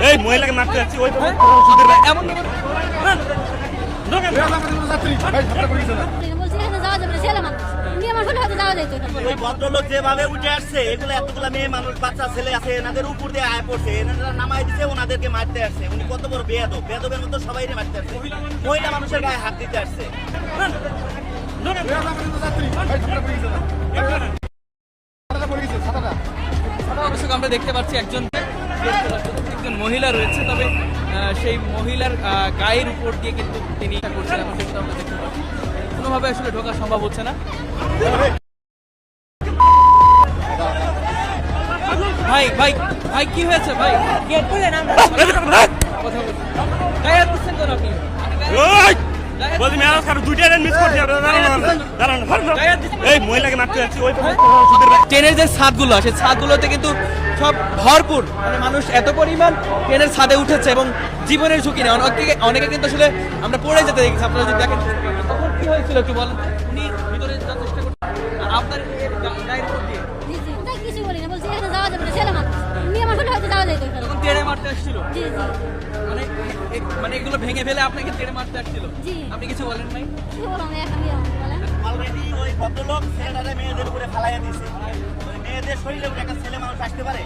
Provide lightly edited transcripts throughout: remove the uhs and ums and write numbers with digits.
এই মহিলাকে মারতে যাচ্ছি ওই ভদ্রলোক যেভাবে উঠে আসছে এগুলো এতগুলা মেয়ে মানুষ বাচ্চা ছেলে আছে এনাদের উপর দিয়ে আয় পড়ছে এনারা নামাই দিচ্ছে ওনাদেরকে মারতে আসছে উনি কত বড় বেয়াদব বেয়াদবের মতো সবাই মারতে আসছে মহিলা মানুষের গায়ে হাত দিতে আসছে আমরা দেখতে পাচ্ছি একজন মহিলা রয়েছে, তবে সেই মহিলার গায়ের উপর দিয়ে কিন্তু তিনি করছেন, আমরা দেখতে পাচ্ছি কোনোভাবে আসলে ঢোকা সম্ভব হচ্ছে না। ভাই ভাই ভাই কি হয়েছে ভাই? কথা বলছি গায়ে হাত দিচ্ছেন কেন আপনি? ট্রেনের যে ছাদগুলো আছে ছাদগুলোতে কিন্তু সব ভরপুর, মানে মানুষ এত পরিমাণ ট্রেনের ছাদে উঠেছে এবং জীবনের ঝুঁকি নেই। অনেকে কিন্তু আসলে আমরা পড়ে যেতে দেখেছি। আপনারা যদি দেখেন তখন কি হয়েছিল একটু বলেন। উনি ভিতরে যাওয়ার চেষ্টা করছেন, আপনার গায়ের উপর দিয়ে কিছু বলি না, বলছি এখানে যাওয়া যাবে না, ছেলে মানুষ আমার হলে হয়তো যাওয়া যাইতো। তখন ট্রেনে মারতে আসছিল, জি জি, মানে এগুলো ভেঙে ফেলে আপনাকে ট্রেনে মারতে আসছিল, আপনি কিছু বলেন নাই? কি বললাম এখন বলেন। অলরেডি ওই ভদ্রলোক ছেলেটারে মেয়েদের উপরে ফালাইয়া দিয়েছে। মেয়েদের শরীরে একটা ছেলে মানুষ আসতে পারে?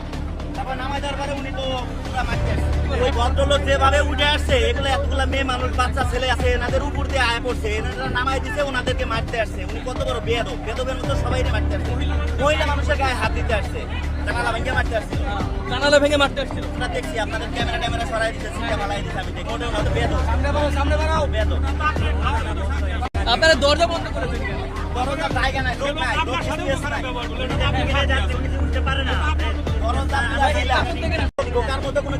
তারপর নামাই দেওয়ার পরে উনি তো পুরা মারতে আসছে। ওই ভদ্রলোক যেভাবে উঠে আসছে এগুলো এতগুলা মেয়ে মানুষ বাচ্চা ছেলে আছে এনাদের উপর দিয়ে আয় পড়ছে এনারা নামাই দিচ্ছে ওনাদেরকে মারতে আসছে উনি কত বড় বেয়াদব বেয়াদবের মতো সবাই মারতে আসছে মহিলা মানুষের গায়ে হাত দিতে আসছে জানালা ভেঙে মারতে আসছিল জানালা ভেঙে মারতে আসছিল। আমরা দেখছি আপনাদের ক্যামেরা সরাই দিচ্ছে সিটটা ফালাই দিচ্ছে আমি দেখি ওটা তো বেয়াদব সামনে বাড়াও বেয়াদব আপনারা দরজা বন্ধ করে দিন দরজা জায়গা নাই লোক নাই লোক স্পেস নাই উঠতে পারে না দরজা ঢোকার মতো কোনো